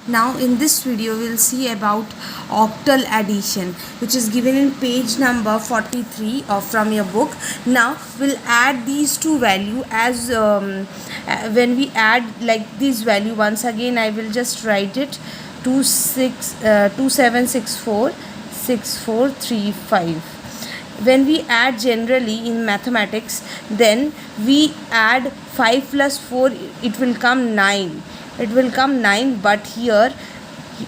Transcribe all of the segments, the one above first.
Now in this video we'll see about octal addition, which is given in page number 43 from your book. Now we'll add these two value as when we add like this value, once again I will just write it 27646435. When we add generally in mathematics, then we add 5 plus 4, it will come 9. It will come 9, but here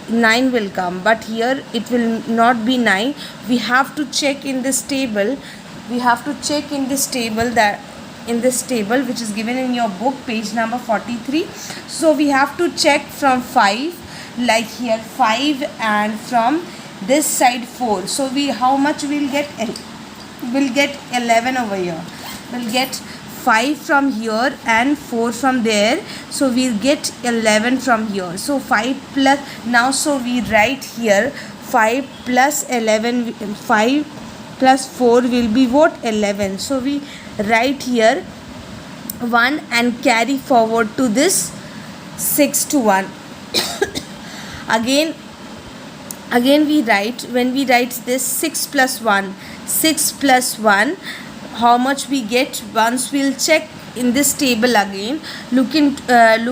9 will come, but here it will not be 9. We have to check in this table. We have to check in this table, that in this table which is given in your book, page number 43. So we have to check from 5, like here 5, and from this side 4. So we, how much we'll get? We'll get 11 over here. We'll get 5 from here and 4 from there, so we'll get 11 from here. So 5 plus, now so we write here 5 plus 11, 5 plus 4 will be what? 11. So we write here 1 and carry forward to this 6 to 1. again we write, when we write this 6 plus 1, 6 plus 1, how much we get? Once we'll check in this table again, look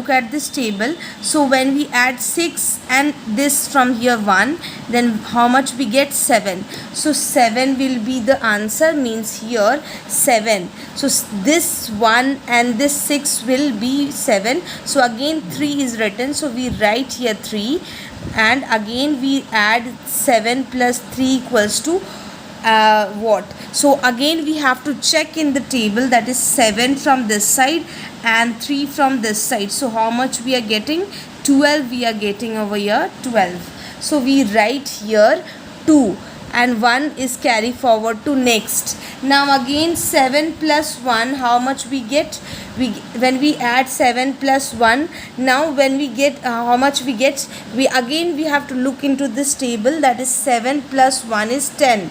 at this table. So when we add 6 and this from here 1, then how much we get? 7. So 7 will be the answer, means here 7. So this 1 and this 6 will be 7. So again 3 is written, so we write here 3, and again we add 7 plus 3 equals to what? So again we have to check in the table, that is 7 from this side and 3 from this side. So how much we are getting? 12 we are getting over here, 12. So we write here 2 and 1 is carry forward to next. Now again 7 plus 1, how much we get? When we add 7 plus 1, now when we get how much we get? We have to look into this table, that is 7 plus 1 is 10.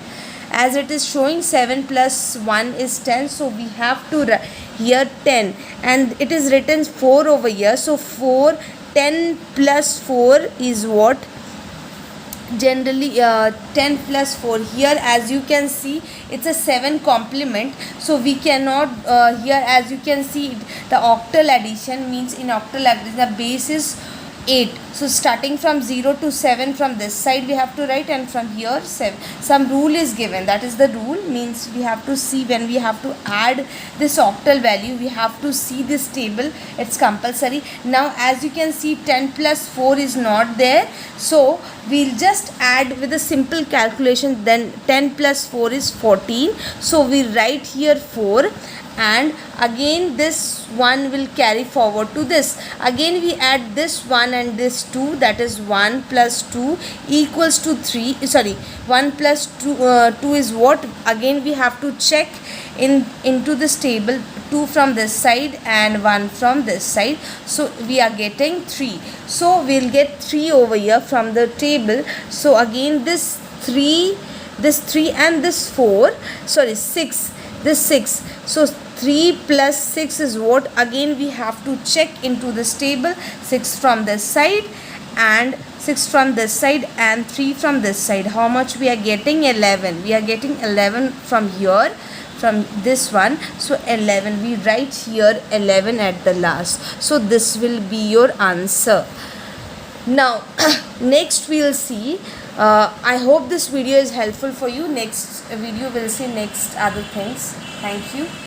As it is showing 7 plus 1 is 10, so we have to write here 10, and it is written 4 over here. So 4, 10 plus 4 is what? Generally 10 plus 4, here as you can see it's a 7 complement, so we cannot here as you can see the octal addition, means in octal addition the base is 8. So starting from 0 to 7 from this side we have to write, and from here 7. Some rule is given, that is the rule, means we have to see when we have to add this octal value, we have to see this table, it's compulsory. Now as you can see 10 plus 4 is not there, so we'll just add with a simple calculation, then 10 plus 4 is 14. So we write here 4, and again this one will carry forward to this. Again we add this 1 and this 2, that is 1 plus 2 equals to 3. Sorry, 1 plus 2 is what? Again we have to check into this table, 2 from this side and 1 from this side, so we are getting 3. So we'll get 3 over here from the table. So again this 3 and this 4, sorry 6, this 6. So 3 plus 6 is what? Again we have to check into this table, 6 from this side and 6 from this side and 3 from this side. How much we are getting? 11. We are getting 11 from here, from this one. So 11, we write here 11 at the last. So this will be your answer. Now next we will see, I hope this video is helpful for you. Next video we'll see next other things. Thank you.